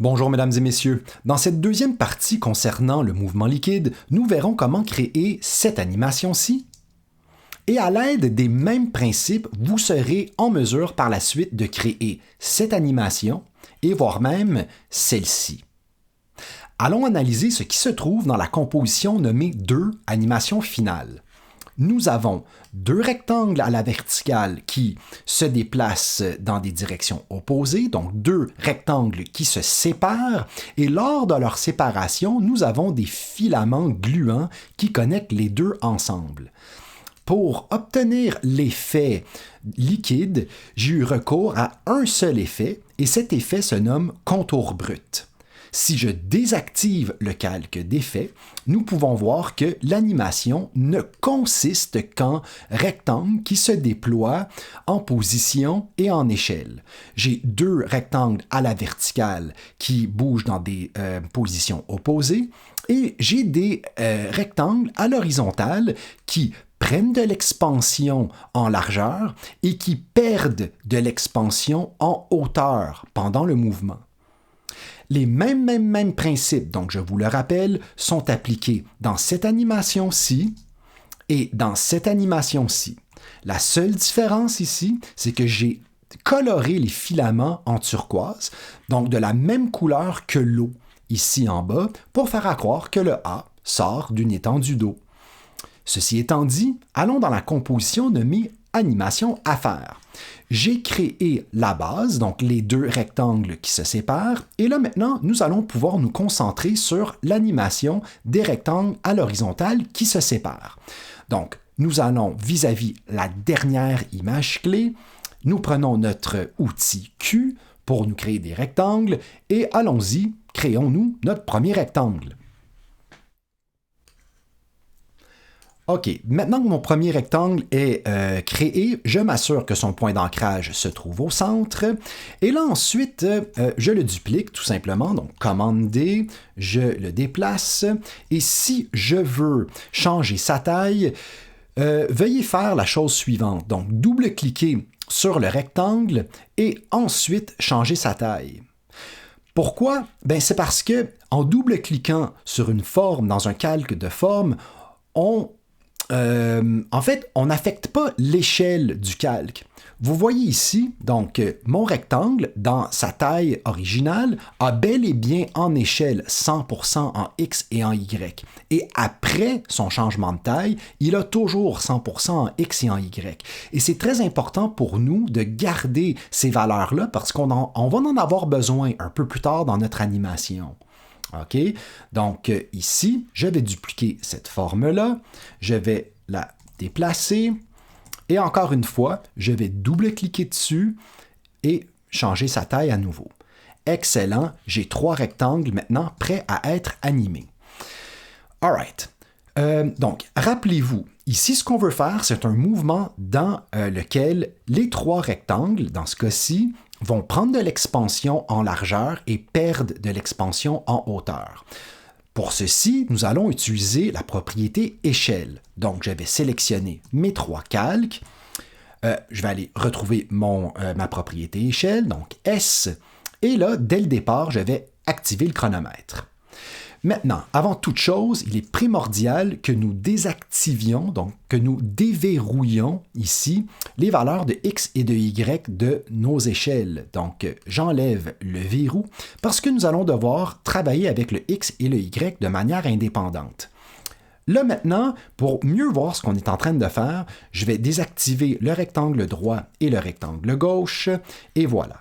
Bonjour mesdames et messieurs. Dans cette deuxième partie concernant le mouvement liquide, nous verrons comment créer cette animation-ci. Et à l'aide des mêmes principes, vous serez en mesure par la suite de créer cette animation et voire même celle-ci. Allons analyser ce qui se trouve dans la composition nommée 2 animation finale. Nous avons 2 rectangles à la verticale qui se déplacent dans des directions opposées, donc 2 rectangles qui se séparent, et lors de leur séparation, nous avons des filaments gluants qui connectent les deux ensemble. Pour obtenir l'effet liquide, j'ai eu recours à un seul effet, et cet effet se nomme contour brut. Si je désactive le calque d'effet, nous pouvons voir que l'animation ne consiste qu'en rectangles qui se déploient en position et en échelle. J'ai 2 rectangles à la verticale qui bougent dans des positions opposées et j'ai des rectangles à l'horizontale qui prennent de l'expansion en largeur et qui perdent de l'expansion en hauteur pendant le mouvement. Les mêmes principes, donc je vous le rappelle, sont appliqués dans cette animation-ci et dans cette animation-ci. La seule différence ici, c'est que j'ai coloré les filaments en turquoise, donc de la même couleur que l'eau ici en bas, pour faire à croire que le A sort d'une étendue d'eau. Ceci étant dit, allons dans la composition nommée animation à faire. J'ai créé la base, donc les 2 rectangles qui se séparent, et là maintenant, nous allons pouvoir nous concentrer sur l'animation des rectangles à l'horizontale qui se séparent. Donc, nous allons vis-à-vis la dernière image clé, nous prenons notre outil Q pour nous créer des rectangles, et allons-y, créons-nous notre premier rectangle. OK, maintenant que mon premier rectangle est créé, je m'assure que son point d'ancrage se trouve au centre. Et là, ensuite, je le duplique tout simplement. Donc, commande D, je le déplace. Et si je veux changer sa taille, veuillez faire la chose suivante. Donc, double-cliquer sur le rectangle et ensuite changer sa taille. Pourquoi? Ben, c'est parce que en double-cliquant sur une forme dans un calque de forme, on n'affecte pas l'échelle du calque. Vous voyez ici, donc, mon rectangle, dans sa taille originale, a bel et bien en échelle 100% en X et en Y. Et après son changement de taille, il a toujours 100% en X et en Y. Et c'est très important pour nous de garder ces valeurs-là parce qu'on va en avoir besoin un peu plus tard dans notre animation. OK? Donc, ici, je vais dupliquer cette forme-là, je vais la déplacer, et encore une fois, je vais double-cliquer dessus et changer sa taille à nouveau. Excellent, j'ai 3 rectangles maintenant prêts à être animés. All right. Donc, rappelez-vous, ici, ce qu'on veut faire, c'est un mouvement dans lequel les 3 rectangles, dans ce cas-ci, vont prendre de l'expansion en largeur et perdre de l'expansion en hauteur. Pour ceci, nous allons utiliser la propriété échelle. Donc, je vais sélectionner mes 3 calques. Je vais aller retrouver ma propriété échelle, donc S. Et là, dès le départ, je vais activer le chronomètre. Maintenant, avant toute chose, il est primordial que nous désactivions, donc que nous déverrouillions ici les valeurs de X et de Y de nos échelles. Donc, j'enlève le verrou parce que nous allons devoir travailler avec le X et le Y de manière indépendante. Là maintenant, pour mieux voir ce qu'on est en train de faire, je vais désactiver le rectangle droit et le rectangle gauche, et voilà.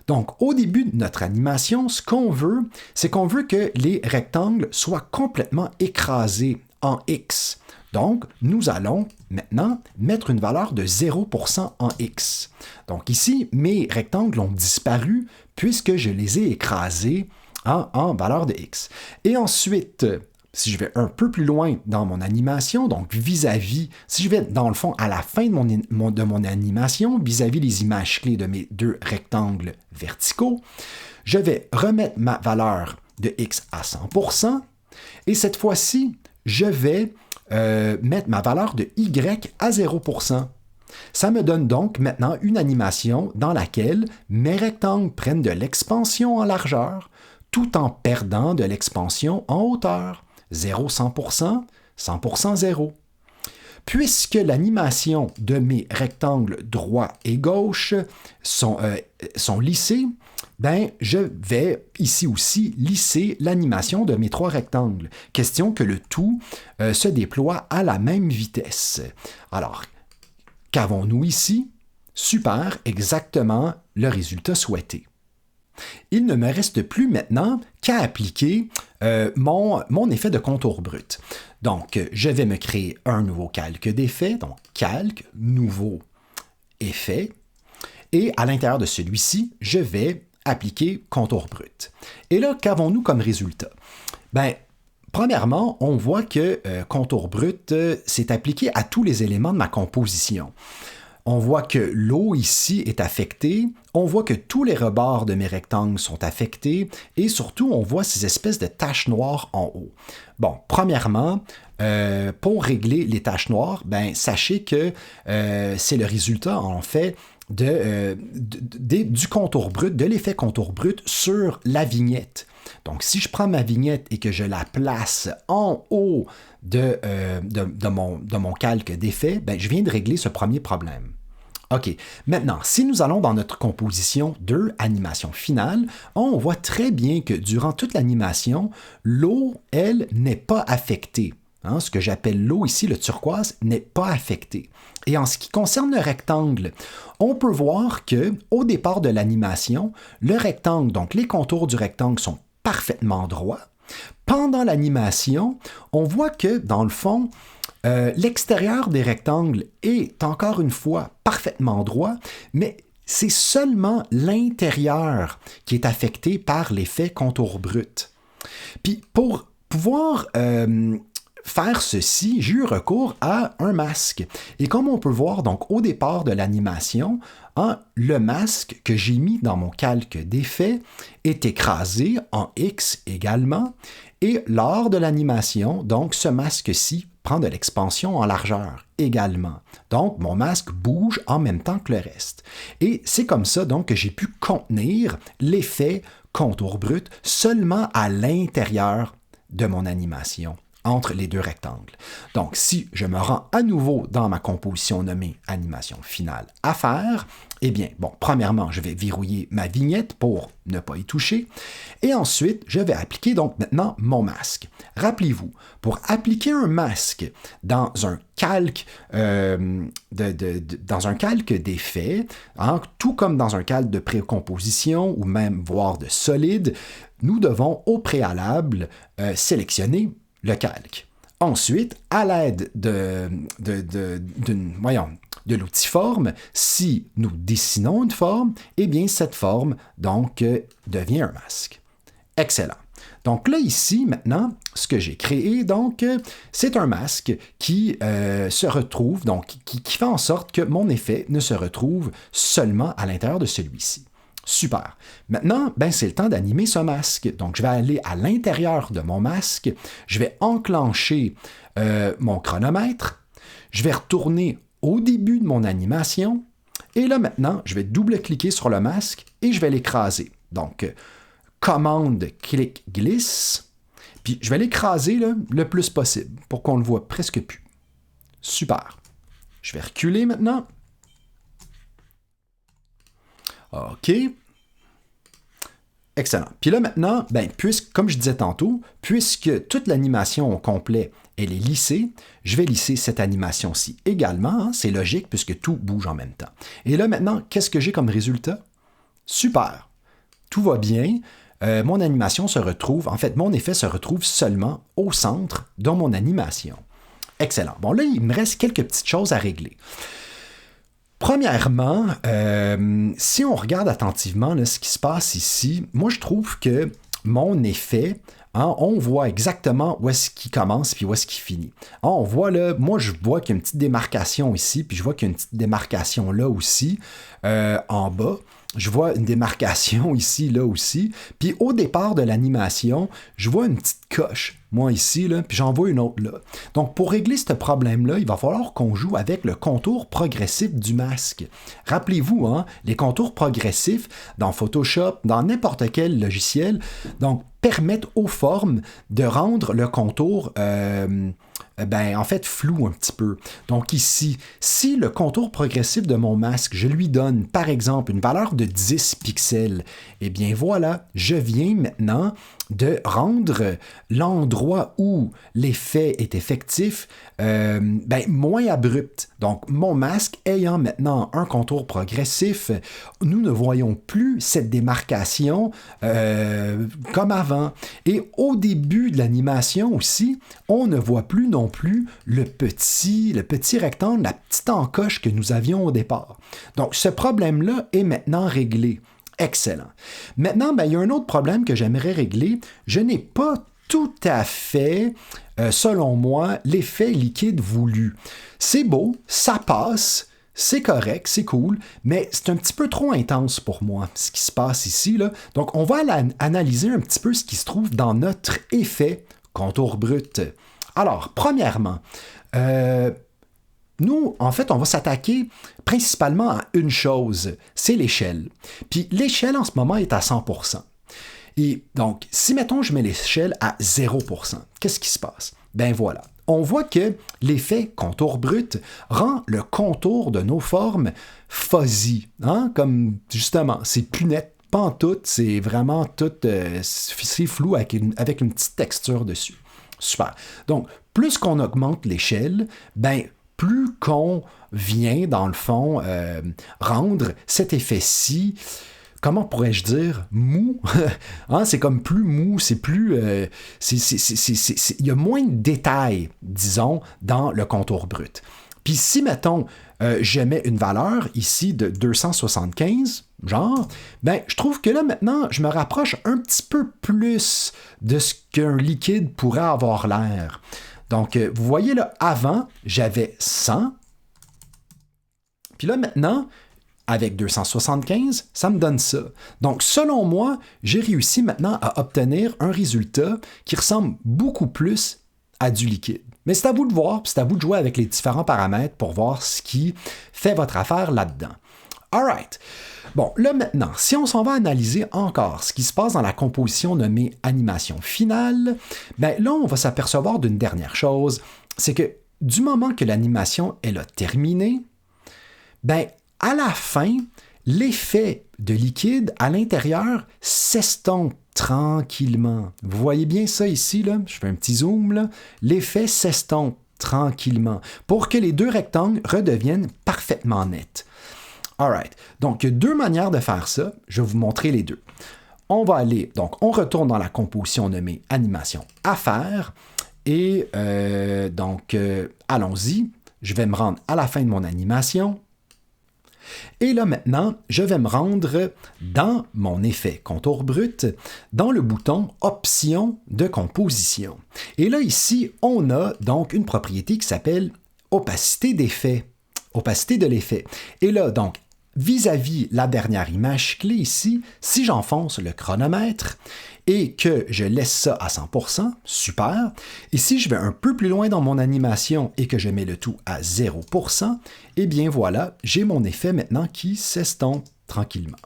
Donc, au début de notre animation, ce qu'on veut, c'est qu'on veut que les rectangles soient complètement écrasés en X. Donc, nous allons maintenant mettre une valeur de 0% en X. Donc ici, mes rectangles ont disparu puisque je les ai écrasés en valeur de X. Et ensuite, si je vais un peu plus loin dans mon animation, donc vis-à-vis, si je vais dans le fond à la fin de mon animation, vis-à-vis les images clés de mes 2 rectangles verticaux, je vais remettre ma valeur de X à 100%, et cette fois-ci, je vais mettre ma valeur de Y à 0%. Ça me donne donc maintenant une animation dans laquelle mes rectangles prennent de l'expansion en largeur, tout en perdant de l'expansion en hauteur. 0, 100%, 100%, 0. Puisque l'animation de mes rectangles droit et gauche sont lissés, ben, je vais ici aussi lisser l'animation de mes trois rectangles. Question que le tout se déploie à la même vitesse. Alors, qu'avons-nous ici? Super, exactement le résultat souhaité. Il ne me reste plus maintenant qu'à appliquer mon effet de contour brut. Donc, je vais me créer un nouveau calque d'effet, donc calque, nouveau effet, et à l'intérieur de celui-ci, je vais appliquer contour brut. Et là, qu'avons-nous comme résultat? Ben, premièrement, on voit que contour brut s'est appliqué à tous les éléments de ma composition. On voit que l'eau ici est affectée, on voit que tous les rebords de mes rectangles sont affectés et surtout, on voit ces espèces de taches noires en haut. Bon, premièrement, pour régler les taches noires, ben, sachez que c'est le résultat, en fait, du contour brut, de l'effet contour brut sur la vignette. Donc, si je prends ma vignette et que je la place en haut de mon calque d'effet, ben, je viens de régler ce premier problème. OK. Maintenant, si nous allons dans notre composition 2, animation finale, on voit très bien que durant toute l'animation, l'eau, elle, n'est pas affectée. Hein, ce que j'appelle l'eau ici, le turquoise, n'est pas affecté. Et en ce qui concerne le rectangle, on peut voir que au départ de l'animation, le rectangle, donc les contours du rectangle sont parfaitement droits. Pendant l'animation, on voit que, dans le fond, l'extérieur des rectangles est encore une fois parfaitement droit, mais c'est seulement l'intérieur qui est affecté par l'effet contour brut. Puis pour pouvoir faire ceci, j'ai eu recours à un masque. Et comme on peut voir donc au départ de l'animation, le masque que j'ai mis dans mon calque d'effet est écrasé en X également. Et lors de l'animation, donc ce masque-ci prend de l'expansion en largeur également. Donc mon masque bouge en même temps que le reste. Et c'est comme ça donc que j'ai pu contenir l'effet contour brut seulement à l'intérieur de mon animation, entre les deux rectangles. Donc, si je me rends à nouveau dans ma composition nommée animation finale à faire, eh bien, bon, premièrement, je vais verrouiller ma vignette pour ne pas y toucher. Et ensuite, je vais appliquer donc maintenant mon masque. Rappelez-vous, pour appliquer un masque dans un calque, dans un calque d'effet, hein, tout comme dans un calque de précomposition ou même voire de solide, nous devons au préalable sélectionner le calque. Ensuite, à l'aide de l'outil forme, si nous dessinons une forme, eh bien cette forme donc devient un masque. Excellent. Donc là ici maintenant, ce que j'ai créé donc, c'est un masque qui se retrouve donc qui fait en sorte que mon effet ne se retrouve seulement à l'intérieur de celui-ci. Super. Maintenant, ben, c'est le temps d'animer ce masque. Donc, je vais aller à l'intérieur de mon masque. Je vais enclencher mon chronomètre. Je vais retourner au début de mon animation. Et là, maintenant, je vais double-cliquer sur le masque et je vais l'écraser. Donc, commande, clic, glisse. Puis, je vais l'écraser le plus possible pour qu'on le voit presque plus. Super. Je vais reculer maintenant. OK. Excellent. Puis là, maintenant, ben, comme je disais tantôt, puisque toute l'animation au complet, elle est lissée, je vais lisser cette animation-ci également. Hein, c'est logique puisque tout bouge en même temps. Et là, maintenant, qu'est-ce que j'ai comme résultat? Super. Tout va bien. Mon animation se retrouve, en fait, mon effet se retrouve seulement au centre de mon animation. Excellent. Bon, là, il me reste quelques petites choses à régler. Premièrement, si on regarde attentivement là, ce qui se passe ici, moi je trouve que mon effet, hein, on voit exactement où est-ce qu'il commence puis où est-ce qu'il finit. Hein, on voit là, moi je vois qu'il y a une petite démarcation ici, puis je vois qu'il y a une petite démarcation là aussi, en bas. je vois une démarcation ici, là aussi. Puis au départ de l'animation, je vois une petite coche, moi ici, là, puis j'en vois une autre là. Donc pour régler ce problème-là, il va falloir qu'on joue avec le contour progressif du masque. Rappelez-vous, hein, les contours progressifs dans Photoshop, dans n'importe quel logiciel, donc permettent aux formes de rendre le contour en fait flou un petit peu. Donc ici, si le contour progressif de mon masque, je lui donne par exemple une valeur de 10 pixels, eh bien voilà, je viens maintenant de rendre l'endroit où l'effet est effectif moins abrupt. Donc, mon masque ayant maintenant un contour progressif, nous ne voyons plus cette démarcation comme avant. Et au début de l'animation aussi, on ne voit plus non plus le petit rectangle, la petite encoche que nous avions au départ. Donc, ce problème-là est maintenant réglé. Excellent. Maintenant, il y a un autre problème que j'aimerais régler. Je n'ai pas tout à fait, selon moi, l'effet liquide voulu. C'est beau, ça passe, c'est correct, c'est cool, mais c'est un petit peu trop intense pour moi, ce qui se passe ici, là. Donc, on va analyser un petit peu ce qui se trouve dans notre effet contour brut. Alors, premièrement, nous, en fait, on va s'attaquer principalement à une chose, c'est l'échelle. Puis l'échelle, en ce moment, est à 100%. Et donc, si, mettons, je mets l'échelle à 0%, qu'est-ce qui se passe? Ben voilà. On voit que l'effet contour brut rend le contour de nos formes fuzzy. Hein? Comme, justement, c'est plus net, pas en tout, c'est vraiment tout, c'est flou avec une petite texture dessus. Super. Donc, plus qu'on augmente l'échelle, plus qu'on vient, dans le fond, rendre cet effet-ci, comment pourrais-je dire, mou. Hein, c'est comme plus mou, c'est plus... il y a moins de détails, disons, dans le contour brut. Puis si, mettons, je mets une valeur ici de 275, genre, je trouve que là, maintenant, je me rapproche un petit peu plus de ce qu'un liquide pourrait avoir l'air. Donc, vous voyez là, avant, j'avais 100. Puis là, maintenant, avec 275, ça me donne ça. Donc, selon moi, j'ai réussi maintenant à obtenir un résultat qui ressemble beaucoup plus à du liquide. Mais c'est à vous de voir, puis c'est à vous de jouer avec les différents paramètres pour voir ce qui fait votre affaire là-dedans. All right. Bon, là maintenant, si on s'en va analyser encore ce qui se passe dans la composition nommée animation finale, là, on va s'apercevoir d'une dernière chose, c'est que du moment que l'animation est là terminée, à la fin, l'effet de liquide à l'intérieur s'estompe tranquillement. Vous voyez bien ça ici, là? Je fais un petit zoom, là. L'effet s'estompe tranquillement pour que les deux rectangles redeviennent parfaitement nets. Alright. Donc, il y a deux manières de faire ça. Je vais vous montrer les deux. On va aller, donc, on retourne dans la composition nommée animation à faire. Et allons-y. Je vais me rendre à la fin de mon animation. Et là, maintenant, je vais me rendre dans mon effet contour brut, dans le bouton Options de composition. Et là, ici, on a donc une propriété qui s'appelle opacité d'effet. Opacité de l'effet. Et là, donc, vis-à-vis la dernière image clé ici, si j'enfonce le chronomètre et que je laisse ça à 100%, super. Et si je vais un peu plus loin dans mon animation et que je mets le tout à 0%, eh bien voilà, j'ai mon effet maintenant qui s'estompe tranquillement.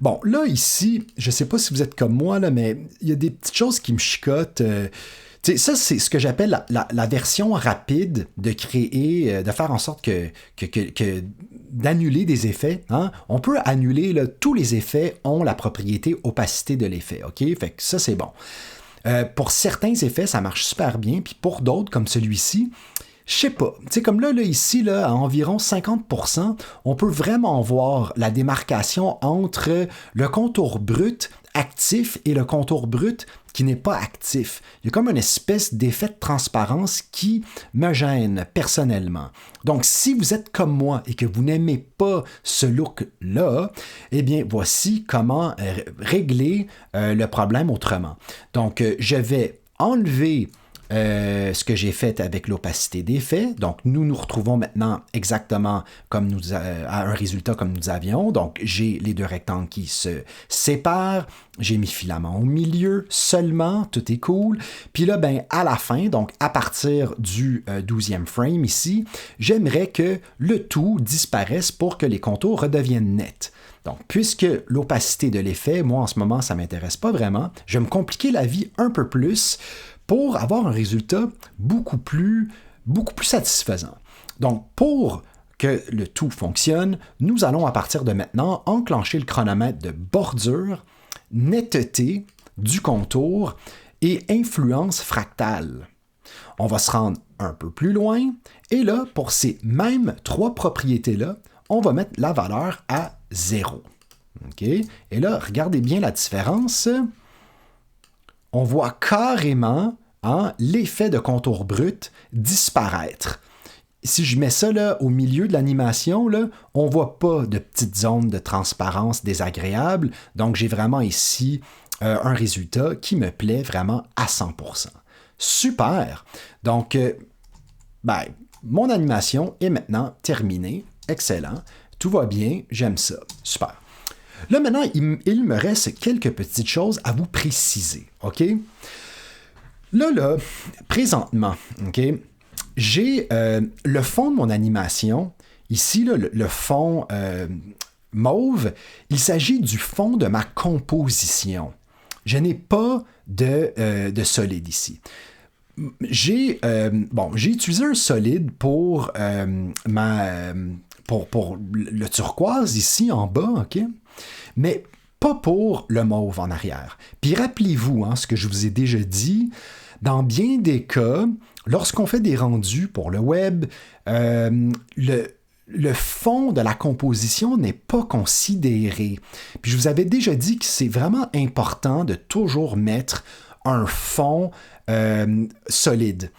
Bon, là ici, je ne sais pas si vous êtes comme moi, là, mais il y a des petites choses qui me chicotent. Ça, c'est ce que j'appelle la version rapide de créer, de faire en sorte que d'annuler des effets. Hein? On peut annuler, là, tous les effets ont la propriété opacité de l'effet. OK? Fait que ça, c'est bon. Pour certains effets, ça marche super bien. Puis pour d'autres, comme celui-ci, je sais pas. Comme là, ici, là, à environ 50%, on peut vraiment voir la démarcation entre le contour brut actif et le contour brut qui n'est pas actif. Il y a comme une espèce d'effet de transparence qui me gêne personnellement. Donc, si vous êtes comme moi et que vous n'aimez pas ce look-là, eh bien, voici comment régler le problème autrement. Donc, je vais enlever ce que j'ai fait avec l'opacité d'effet. Donc, nous nous retrouvons maintenant exactement comme à un résultat comme nous avions. Donc, j'ai les deux rectangles qui se séparent. J'ai mis filament au milieu seulement. Tout est cool. Puis là, ben, à la fin, donc à partir du 12e frame ici, j'aimerais que le tout disparaisse pour que les contours redeviennent nets. Donc, puisque l'opacité de l'effet, moi en ce moment, ça ne m'intéresse pas vraiment, je vais me compliquer la vie un peu plus pour avoir un résultat beaucoup plus satisfaisant. Donc, pour que le tout fonctionne, nous allons à partir de maintenant enclencher le chronomètre de bordure, netteté du contour et influence fractale. On va se rendre un peu plus loin et là, pour ces mêmes trois propriétés-là, on va mettre la valeur à 0. OK? Et là, regardez bien la différence. On voit carrément l'effet de contour brut disparaître. Si je mets ça là, au milieu de l'animation, là, on ne voit pas de petites zones de transparence désagréables. Donc, j'ai vraiment ici un résultat qui me plaît vraiment à 100%. Super! Donc, mon animation est maintenant terminée. Excellent. Tout va bien. J'aime ça. Super. Là, maintenant, il me reste quelques petites choses à vous préciser. OK? Là, présentement, OK, j'ai le fond de mon animation. Ici, là, le fond mauve, il s'agit du fond de ma composition. Je n'ai pas de solide ici. J'ai utilisé un solide pour pour le turquoise ici en bas, OK? Mais pas pour le mauve en arrière. Puis rappelez-vous, ce que je vous ai déjà dit, dans bien des cas, lorsqu'on fait des rendus pour le web, le fond de la composition n'est pas considéré. Puis je vous avais déjà dit que c'est vraiment important de toujours mettre un fond solide.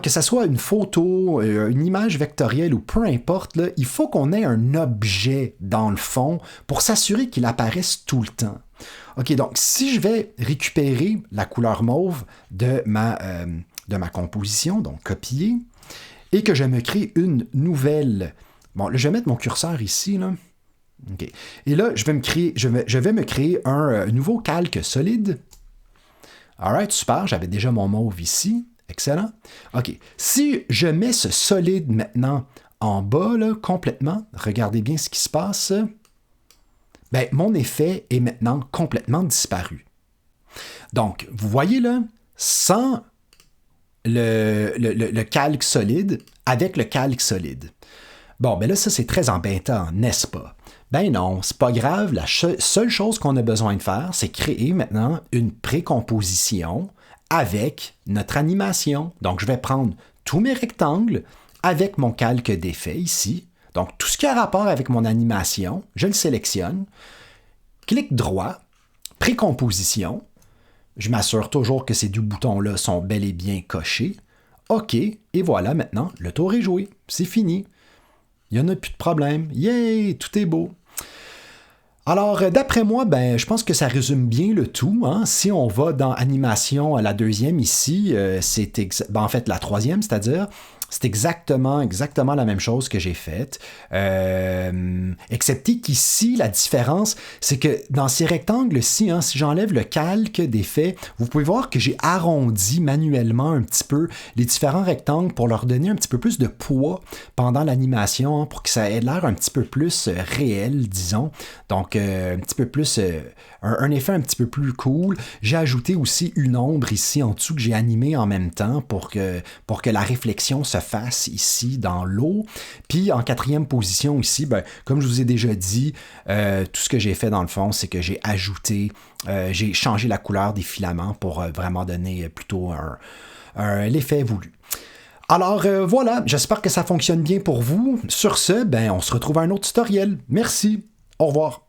Que ce soit une photo, une image vectorielle ou peu importe, là, il faut qu'on ait un objet dans le fond pour s'assurer qu'il apparaisse tout le temps. OK, donc si je vais récupérer la couleur mauve de ma composition, donc copier, et que je me crée une nouvelle... Bon, là, je vais mettre mon curseur ici, là. OK. Et là, je vais me créer un nouveau calque solide. Alright, super, j'avais déjà mon mauve ici. Excellent. OK. Si je mets ce solide maintenant en bas, là, complètement, regardez bien ce qui se passe. Ben, mon effet est maintenant complètement disparu. Donc, vous voyez là, sans le calque solide, avec le calque solide. Bon, ben là, ça, c'est très embêtant, n'est-ce pas? Ben non, c'est pas grave. La seule chose qu'on a besoin de faire, c'est créer maintenant une précomposition avec notre animation. Donc, je vais prendre tous mes rectangles avec mon calque d'effet ici. Donc, tout ce qui a rapport avec mon animation, je le sélectionne. Clic droit, précomposition. Je m'assure toujours que ces deux boutons-là sont bel et bien cochés. OK, et voilà, maintenant, le tour est joué. C'est fini. Il n'y en a plus de problème. Yay, tout est beau. Alors, d'après moi, je pense que ça résume bien le tout. Si on va dans animation, la deuxième ici, en fait la troisième, c'est-à-dire, c'est exactement la même chose que j'ai faite. Excepté qu'ici, la différence, c'est que dans ces rectangles-ci, si j'enlève le calque d'effet, vous pouvez voir que j'ai arrondi manuellement un petit peu les différents rectangles pour leur donner un petit peu plus de poids pendant l'animation, pour que ça ait l'air un petit peu plus réel, disons. Donc, un petit peu plus... un effet un petit peu plus cool. J'ai ajouté aussi une ombre ici en dessous que j'ai animée en même temps pour que la réflexion se fasse ici dans l'eau. Puis en quatrième position ici, comme je vous ai déjà dit, tout ce que j'ai fait dans le fond, c'est que j'ai changé la couleur des filaments pour vraiment donner plutôt l'effet voulu. Alors voilà, j'espère que ça fonctionne bien pour vous. Sur ce, on se retrouve à un autre tutoriel. Merci, au revoir.